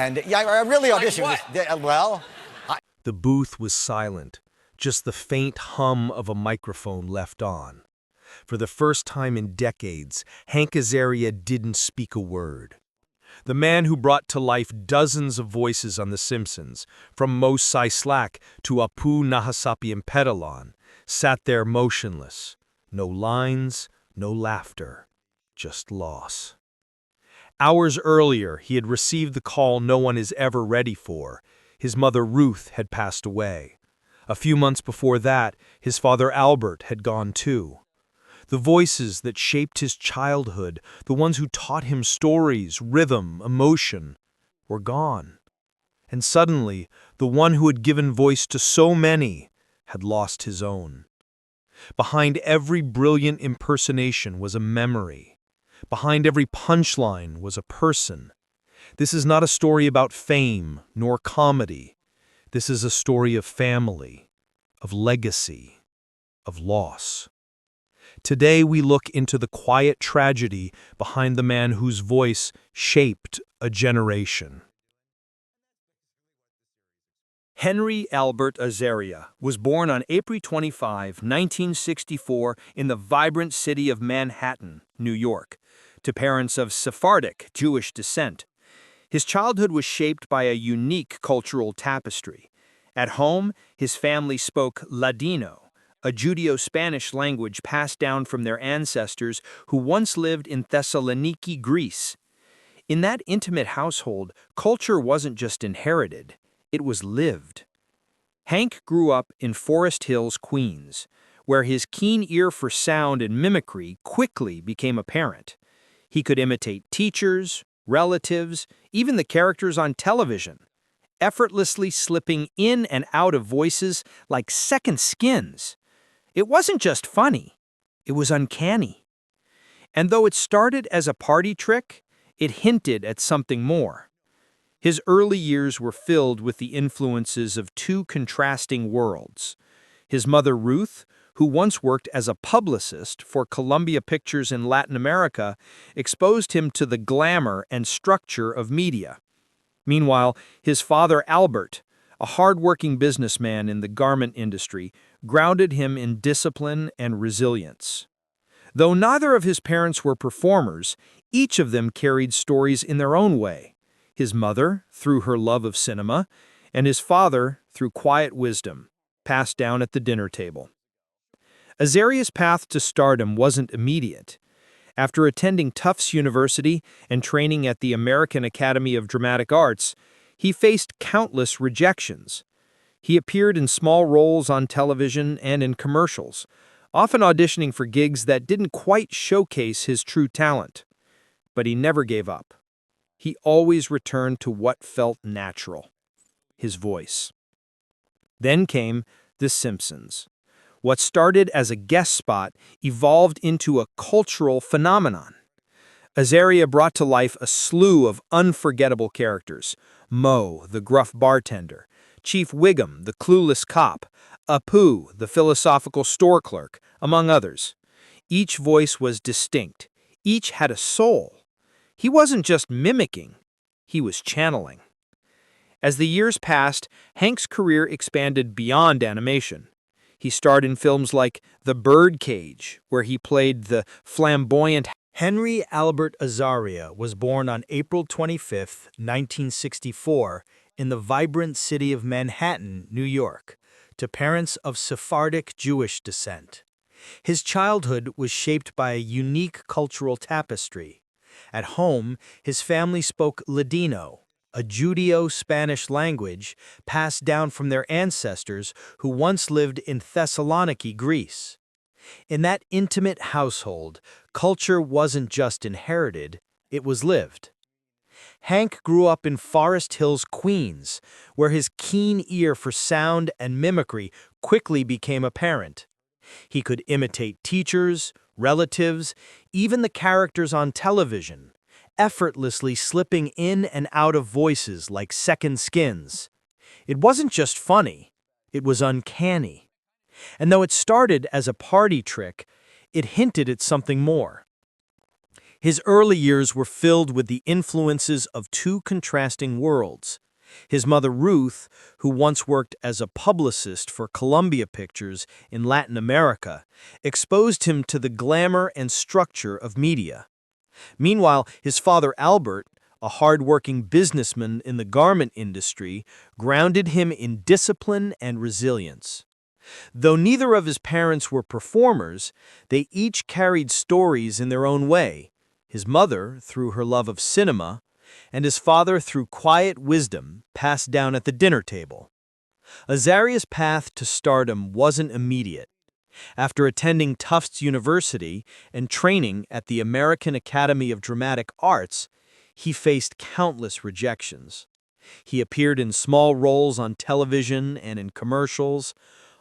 And yeah, I really auditioned. Well, The booth was silent, just the faint hum of a microphone left on. For the first time in decades, Hanka Azaria didn't speak a word. The man who brought to life dozens of voices on The Simpsons, from Mos Slack to Apu Nahasapi Pedalon, sat there motionless. No lines, no laughter, just loss. Hours earlier, he had received the call no one is ever ready for. His mother Ruth had passed away. A few months before that, his father Albert had gone too. The voices that shaped his childhood, the ones who taught him stories, rhythm, emotion, were gone. And suddenly, the one who had given voice to so many had lost his own. Behind every brilliant impersonation was a memory. Behind every punchline was a person. This is not a story about fame nor comedy. This is a story of family, of legacy, of loss. Today we look into the quiet tragedy behind the man whose voice shaped a generation. Henry Albert Azaria was born on April 25, 1964, in the vibrant city of Manhattan, New York, to parents of Sephardic Jewish descent. His childhood was shaped by a unique cultural tapestry. At home, his family spoke Ladino, a Judeo-Spanish language passed down from their ancestors who once lived in Thessaloniki, Greece. In that intimate household, culture wasn't just inherited, it was lived. Hank grew up in Forest Hills, Queens, where his keen ear for sound and mimicry quickly became apparent. He could imitate teachers, relatives, even the characters on television, effortlessly slipping in and out of voices like second skins. It wasn't just funny, it was uncanny. And though it started as a party trick, it hinted at something more. His early years were filled with the influences of two contrasting worlds. His mother Ruth, who once worked as a publicist for Columbia Pictures in Latin America, exposed him to the glamour and structure of media. Meanwhile, his father Albert, a hard-working businessman in the garment industry, grounded him in discipline and resilience. Though neither of his parents were performers, each of them carried stories in their own way. His mother, through her love of cinema, and his father, through quiet wisdom, passed down at the dinner table. Azaria's path to stardom wasn't immediate. After attending Tufts University and training at the American Academy of Dramatic Arts, he faced countless rejections. He appeared in small roles on television and in commercials, often auditioning for gigs that didn't quite showcase his true talent. But he never gave up. He always returned to what felt natural: his voice. Then came The Simpsons. What started as a guest spot evolved into a cultural phenomenon. Azaria brought to life a slew of unforgettable characters: Moe, the gruff bartender; Chief Wiggum, the clueless cop; Apu, the philosophical store clerk, among others. Each voice was distinct. Each had a soul. He wasn't just mimicking, he was channeling. As the years passed, Hank's career expanded beyond animation. He starred in films like The Birdcage, where he played the flamboyant. Henry Albert Azaria was born on April 25, 1964, in the vibrant city of Manhattan, New York, to parents of Sephardic Jewish descent. His childhood was shaped by a unique cultural tapestry. At home, his family spoke Ladino, a Judeo-Spanish language passed down from their ancestors who once lived in Thessaloniki, Greece. In that intimate household, culture wasn't just inherited, it was lived. Hank grew up in Forest Hills, Queens, where his keen ear for sound and mimicry quickly became apparent. He could imitate teachers, relatives, even the characters on television, effortlessly slipping in and out of voices like second skins. It wasn't just funny, it was uncanny. And though it started as a party trick, it hinted at something more. His early years were filled with the influences of two contrasting worlds. His mother Ruth, who once worked as a publicist for Columbia Pictures in Latin America, exposed him to the glamour and structure of media. Meanwhile, his father Albert, a hard-working businessman in the garment industry, grounded him in discipline and resilience. Though neither of his parents were performers, they each carried stories in their own way, his mother through her love of cinema, and his father through quiet wisdom passed down at the dinner table. Azaria's path to stardom wasn't immediate. After attending Tufts University and training at the American Academy of Dramatic Arts, he faced countless rejections. He appeared in small roles on television and in commercials,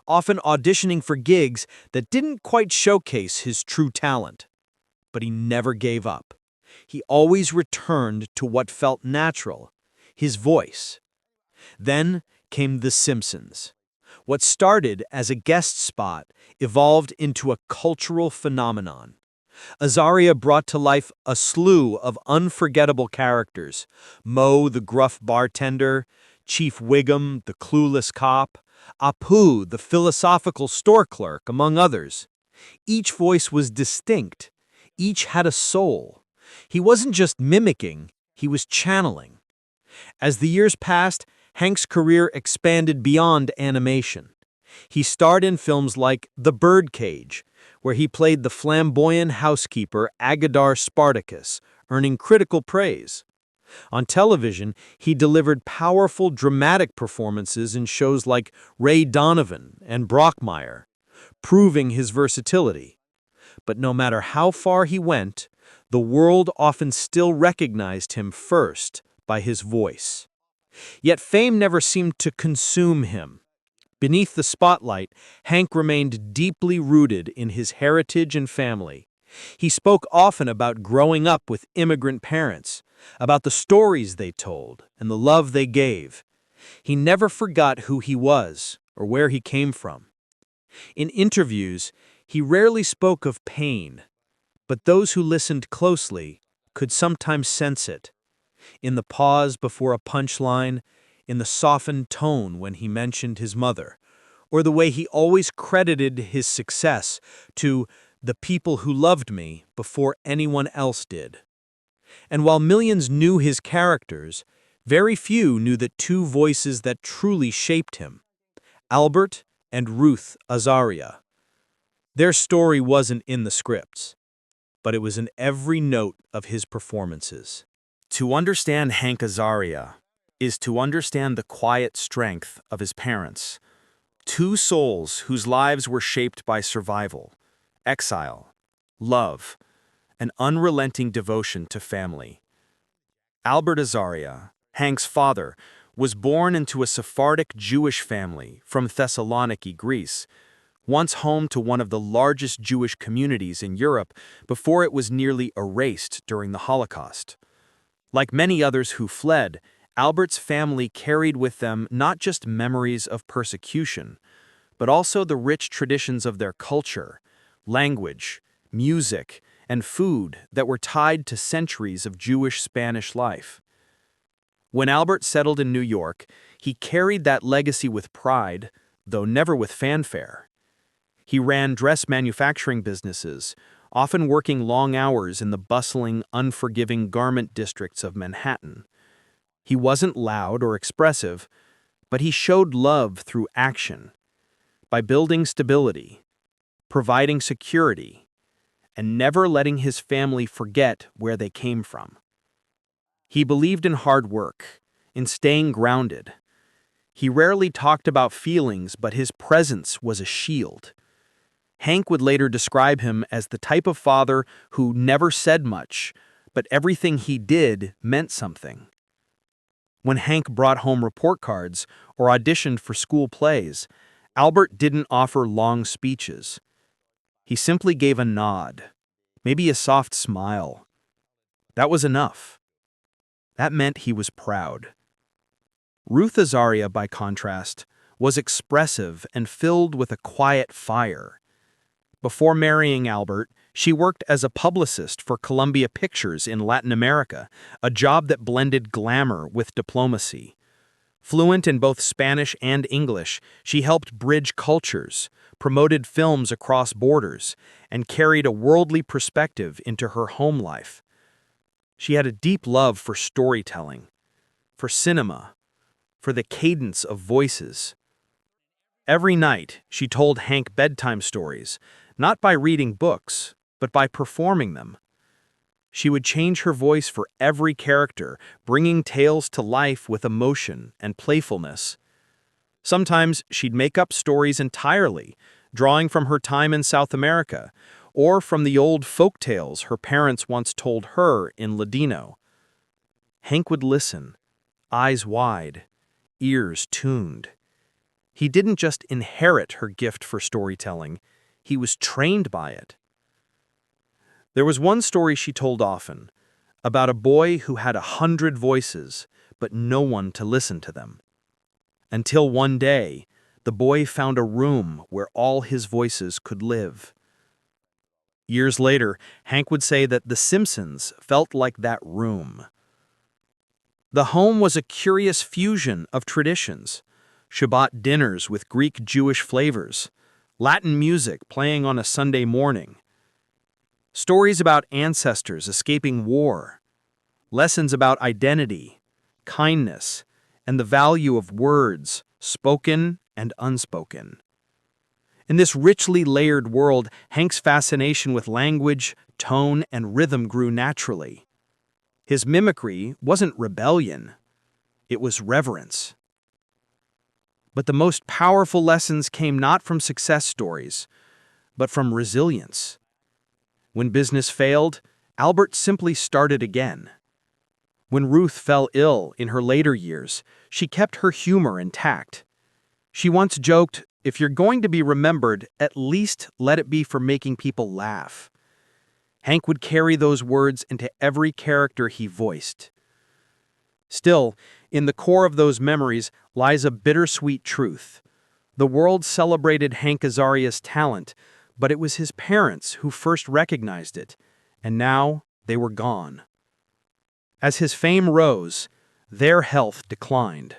often auditioning for gigs that didn't quite showcase his true talent. But he never gave up. He always returned to what felt natural, his voice. Then came The Simpsons. What started as a guest spot evolved into a cultural phenomenon. Azaria brought to life a slew of unforgettable characters: Moe, the gruff bartender; Chief Wiggum, the clueless cop; Apu, the philosophical store clerk, among others. Each voice was distinct. Each had a soul. He wasn't just mimicking, he was channeling. As the years passed, Hank's career expanded beyond animation. He starred in films like The Birdcage, where he played the flamboyant housekeeper Agadar Spartacus, earning critical praise. On television, he delivered powerful dramatic performances in shows like Ray Donovan and Brockmire, proving his versatility. But no matter how far he went, the world often still recognized him first by his voice. Yet fame never seemed to consume him. Beneath the spotlight, Hank remained deeply rooted in his heritage and family. He spoke often about growing up with immigrant parents, about the stories they told and the love they gave. He never forgot who he was or where he came from. In interviews, he rarely spoke of pain, but those who listened closely could sometimes sense it. In the pause before a punchline, in the softened tone when he mentioned his mother, or the way he always credited his success to the people who loved me before anyone else did. And while millions knew his characters, very few knew the two voices that truly shaped him: Albert and Ruth Azaria. Their story wasn't in the scripts, but it was in every note of his performances. To understand Hanka Azaria is to understand the quiet strength of his parents, two souls whose lives were shaped by survival, exile, love, and unrelenting devotion to family. Albert Azaria, Hank's father, was born into a Sephardic Jewish family from Thessaloniki, Greece, once home to one of the largest Jewish communities in Europe before it was nearly erased during the Holocaust. Like many others who fled, Albert's family carried with them not just memories of persecution, but also the rich traditions of their culture, language, music, and food that were tied to centuries of Jewish-Spanish life. When Albert settled in New York, he carried that legacy with pride, though never with fanfare. He ran dress manufacturing businesses, often working long hours in the bustling, unforgiving garment districts of Manhattan. He wasn't loud or expressive, but he showed love through action, by building stability, providing security, and never letting his family forget where they came from. He believed in hard work, in staying grounded. He rarely talked about feelings, but his presence was a shield. Hank would later describe him as the type of father who never said much, but everything he did meant something. When Hank brought home report cards or auditioned for school plays, Albert didn't offer long speeches. He simply gave a nod, maybe a soft smile. That was enough. That meant he was proud. Ruth Azaria, by contrast, was expressive and filled with a quiet fire. Before marrying Albert, She worked as a publicist for Columbia Pictures in Latin America, a job that blended glamour with diplomacy. Fluent in both Spanish and English, she helped bridge cultures, promoted films across borders, and carried a worldly perspective into her home life. She had a deep love for storytelling, for cinema, for the cadence of voices. Every night, she told Hank bedtime stories, not by reading books, but by performing them. She would change her voice for every character, bringing tales to life with emotion and playfulness. Sometimes she'd make up stories entirely, drawing from her time in South America, or from the old folk tales her parents once told her in Ladino. Hank would listen, eyes wide, ears tuned. He didn't just inherit her gift for storytelling, he was trained by it. There was one story she told often, about a boy who had 100 voices, but no one to listen to them. Until one day, the boy found a room where all his voices could live. Years later, Hank would say that The Simpsons felt like that room. The home was a curious fusion of traditions: Shabbat dinners with Greek Jewish flavors, Latin music playing on a Sunday morning, stories about ancestors escaping war, lessons about identity, kindness, and the value of words, spoken and unspoken. In this richly layered world, Hank's fascination with language, tone, and rhythm grew naturally. His mimicry wasn't rebellion, it was reverence. But the most powerful lessons came not from success stories, but from resilience. When business failed, Albert simply started again. When Ruth fell ill in her later years, she kept her humor intact. She once joked, "If you're going to be remembered, at least let it be for making people laugh." Hank would carry those words into every character he voiced. Still, in the core of those memories lies a bittersweet truth. The world celebrated Hanka Azaria's talent, but it was his parents who first recognized it, and now they were gone. As his fame rose, their health declined.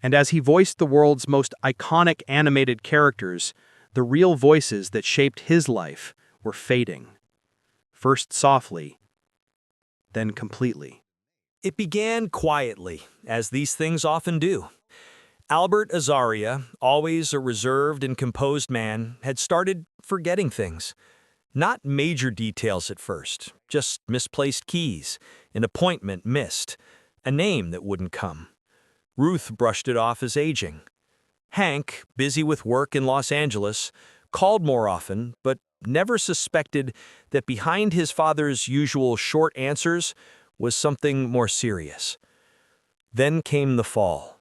And as he voiced the world's most iconic animated characters, the real voices that shaped his life were fading. First softly, then completely. It began quietly, as these things often do. Albert Azaria, always a reserved and composed man, had started forgetting things. Not major details at first, just misplaced keys, an appointment missed, a name that wouldn't come. Ruth brushed it off as aging. Hank, busy with work in Los Angeles, called more often, but never suspected that behind his father's usual short answers was something more serious. Then came the fall.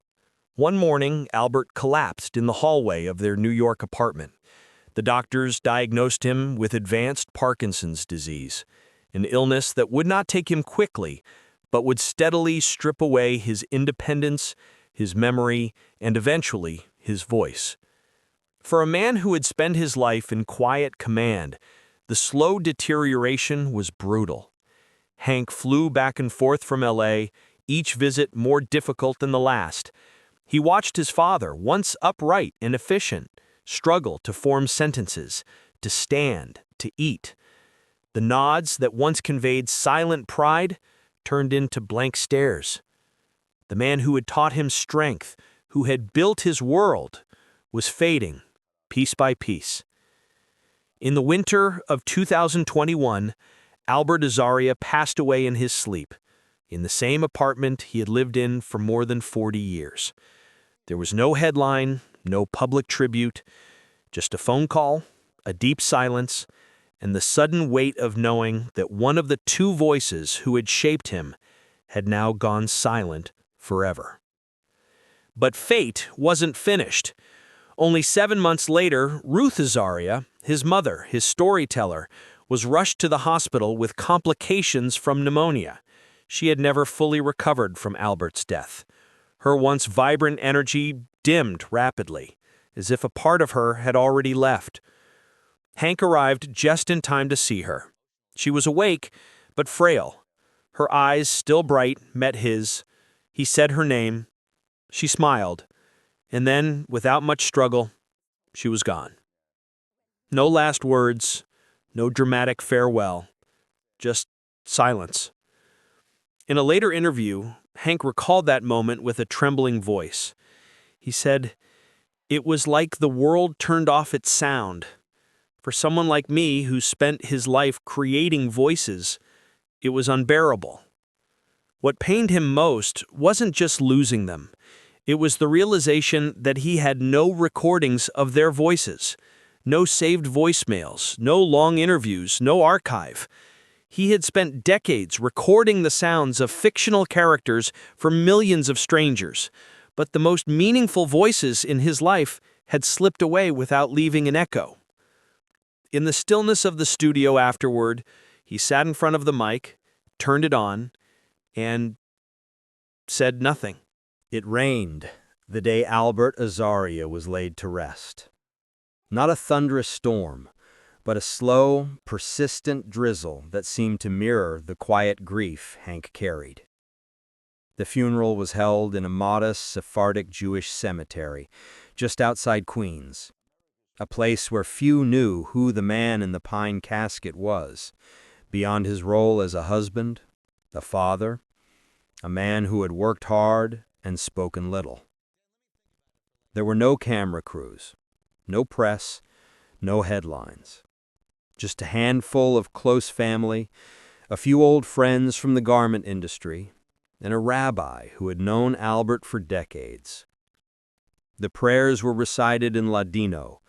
One morning, Albert collapsed in the hallway of their New York apartment. The doctors diagnosed him with advanced Parkinson's disease, an illness that would not take him quickly, but would steadily strip away his independence, his memory, and eventually his voice. For a man who had spent his life in quiet command, the slow deterioration was brutal. Hank flew back and forth from LA, each visit more difficult than the last. He watched his father, once upright and efficient, struggle to form sentences, to stand, to eat. The nods that once conveyed silent pride turned into blank stares. The man who had taught him strength, who had built his world, was fading, piece by piece. In the winter of 2021, Albert Azaria passed away in his sleep, in the same apartment he had lived in for more than 40 years. There was no headline, no public tribute, just a phone call, a deep silence, and the sudden weight of knowing that one of the two voices who had shaped him had now gone silent forever. But fate wasn't finished. Only 7 months later, Ruth Azaria, his mother, his storyteller, was rushed to the hospital with complications from pneumonia. She had never fully recovered from Albert's death. Her once vibrant energy dimmed rapidly, as if a part of her had already left. Hank arrived just in time to see her. She was awake, but frail. Her eyes, still bright, met his. He said her name. She smiled, and then, without much struggle, she was gone. No last words, no dramatic farewell, just silence. In a later interview, Hank recalled that moment with a trembling voice. He said, "It was like the world turned off its sound. For someone like me who spent his life creating voices, it was unbearable." What pained him most wasn't just losing them. It was the realization that he had no recordings of their voices, no saved voicemails, no long interviews, no archive. He had spent decades recording the sounds of fictional characters for millions of strangers, but the most meaningful voices in his life had slipped away without leaving an echo. In the stillness of the studio afterward, he sat in front of the mic, turned it on, and said nothing. It rained the day Albert Azaria was laid to rest. Not a thunderous storm, but a slow, persistent drizzle that seemed to mirror the quiet grief Hank carried. The funeral was held in a modest Sephardic Jewish cemetery just outside Queens, a place where few knew who the man in the pine casket was, beyond his role as a husband, a father, a man who had worked hard and spoken little. There were no camera crews, no press, no headlines. Just a handful of close family, a few old friends from the garment industry, and a rabbi who had known Albert for decades. The prayers were recited in Ladino,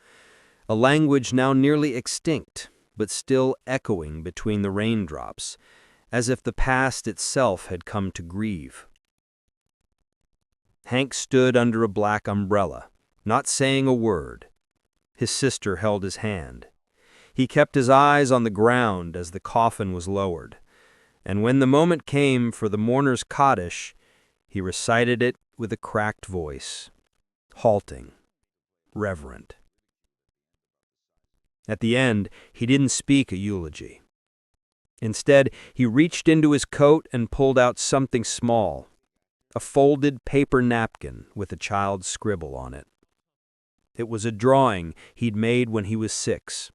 a language now nearly extinct, but still echoing between the raindrops, as if the past itself had come to grieve. Hank stood under a black umbrella, not saying a word. His sister held his hand. He kept his eyes on the ground as the coffin was lowered, and when the moment came for the mourner's Kaddish, he recited it with a cracked voice, halting, reverent. At the end, he didn't speak a eulogy. Instead, he reached into his coat and pulled out something small, a folded paper napkin with a child's scribble on it. It was a drawing he'd made when he was 6.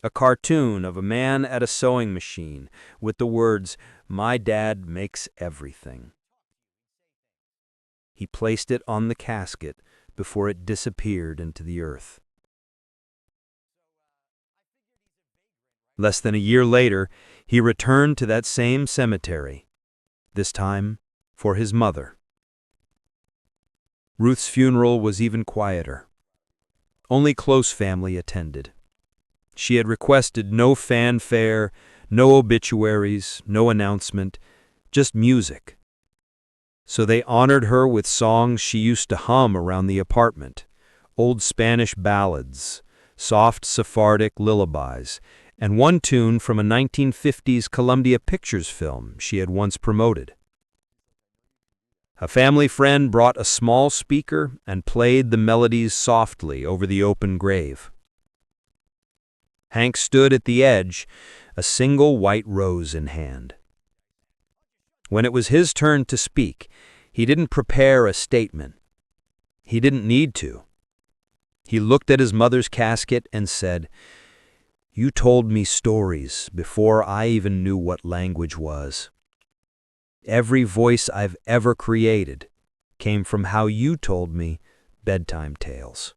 A cartoon of a man at a sewing machine with the words, "My dad makes everything." He placed it on the casket before it disappeared into the earth. Less than a year later, he returned to that same cemetery, this time for his mother. Ruth's funeral was even quieter. Only close family attended. She had requested no fanfare, no obituaries, no announcement, just music. So they honored her with songs she used to hum around the apartment, old Spanish ballads, soft Sephardic lullabies, and one tune from a 1950s Columbia Pictures film she had once promoted. A family friend brought a small speaker and played the melodies softly over the open grave. Hank stood at the edge, a single white rose in hand. When it was his turn to speak, he didn't prepare a statement. He didn't need to. He looked at his mother's casket and said, "You told me stories before I even knew what language was. Every voice I've ever created came from how you told me bedtime tales.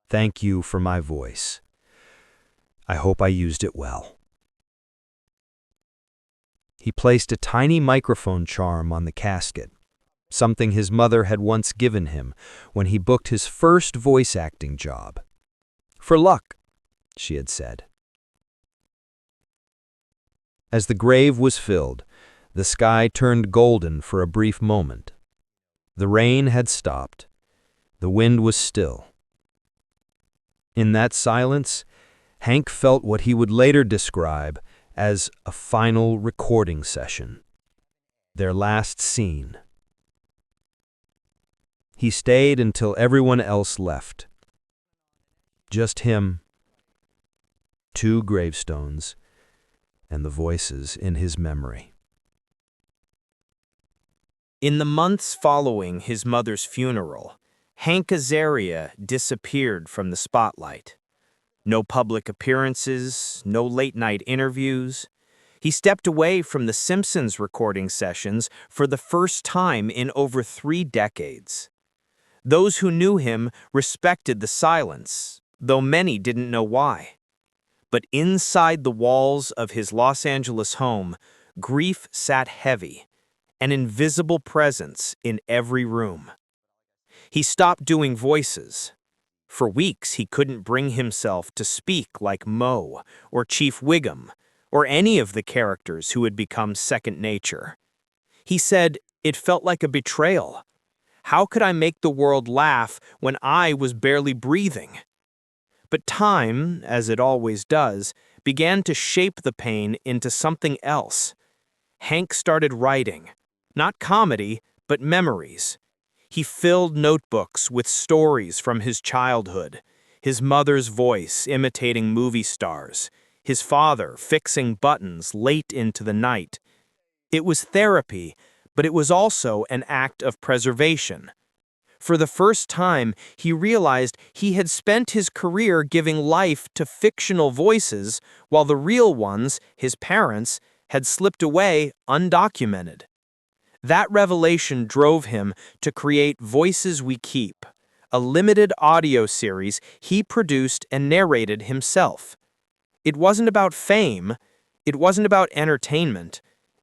Thank you for my voice. I hope I used it well." He placed a tiny microphone charm on the casket, something his mother had once given him when he booked his first voice acting job. "For luck," she had said. As the grave was filled, the sky turned golden for a brief moment. The rain had stopped. The wind was still. In that silence, Hank felt what he would later describe as a final recording session, their last scene. He stayed until everyone else left. Just him 2 gravestones, and the voices in his memory. In the months following his mother's funeral, Hanka Azaria disappeared from the spotlight. No public appearances, no late-night interviews. He stepped away from the Simpsons recording sessions for the first time in over 3 decades. Those who knew him respected the silence, though many didn't know why. But inside the walls of his Los Angeles home, grief sat heavy, an invisible presence in every room. He stopped doing voices. For weeks, he couldn't bring himself to speak like Moe or Chief Wiggum or any of the characters who had become second nature. He said, "It felt like a betrayal. How could I make the world laugh when I was barely breathing?" But time, as it always does, began to shape the pain into something else. Hank started writing, not comedy, but memories. He filled notebooks with stories from his childhood, his mother's voice imitating movie stars, his father fixing buttons late into the night. It was therapy, but it was also an act of preservation. For the first time, he realized he had spent his career giving life to fictional voices, while the real ones, his parents, had slipped away undocumented. That revelation drove him to create Voices We Keep, a limited audio series he produced and narrated himself. It wasn't about fame, it wasn't about entertainment,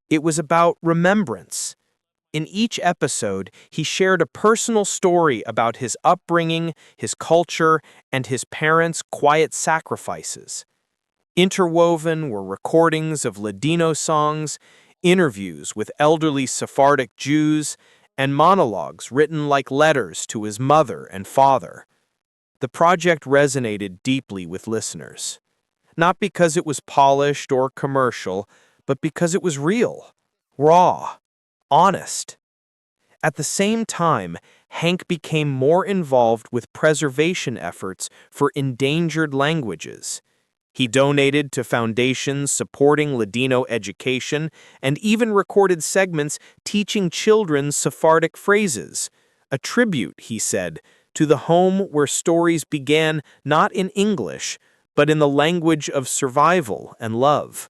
it was about remembrance. In each episode, he shared a personal story about his upbringing, his culture, and his parents' quiet sacrifices. Interwoven were recordings of Ladino songs, interviews with elderly Sephardic Jews, and monologues written like letters to his mother and father. The project resonated deeply with listeners, not because it was polished or commercial, but because it was real, raw, honest. At the same time, Hank became more involved with preservation efforts for endangered languages. He donated to foundations supporting Ladino education and even recorded segments teaching children Sephardic phrases, a tribute, he said, to the home where stories began not in English, but in the language of survival and love.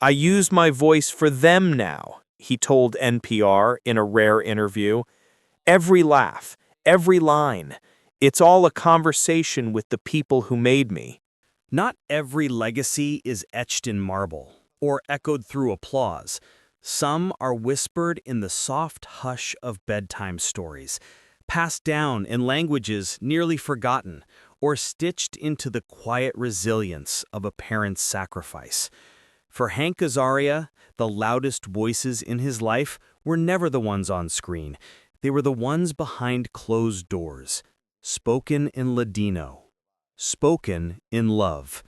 "I use my voice for them now," he told NPR in a rare interview. "Every laugh, every line, it's all a conversation with the people who made me." Not every legacy is etched in marble or echoed through applause. Some are whispered in the soft hush of bedtime stories, passed down in languages nearly forgotten, or stitched into the quiet resilience of a parent's sacrifice. For Hanka Azaria, the loudest voices in his life were never the ones on screen. They were the ones behind closed doors, spoken in Ladino, spoken in love.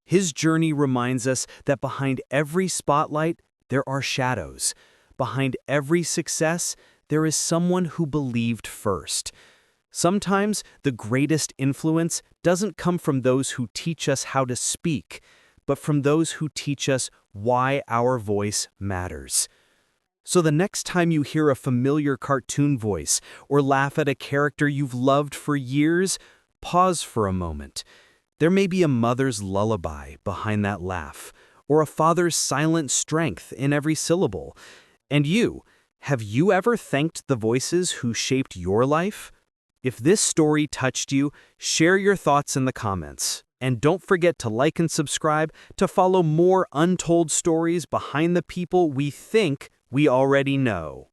His journey reminds us that behind every spotlight, there are shadows. Behind every success, there is someone who believed first. Sometimes the greatest influence doesn't come from those who teach us how to speak, but from those who teach us why our voice matters. So the next time you hear a familiar cartoon voice or laugh at a character you've loved for years, pause for a moment. There may be a mother's lullaby behind that laugh, or a father's silent strength in every syllable. And have you ever thanked the voices who shaped your life? If this story touched you, share your thoughts in the comments. And don't forget to like and subscribe to follow more untold stories behind the people we think we already know.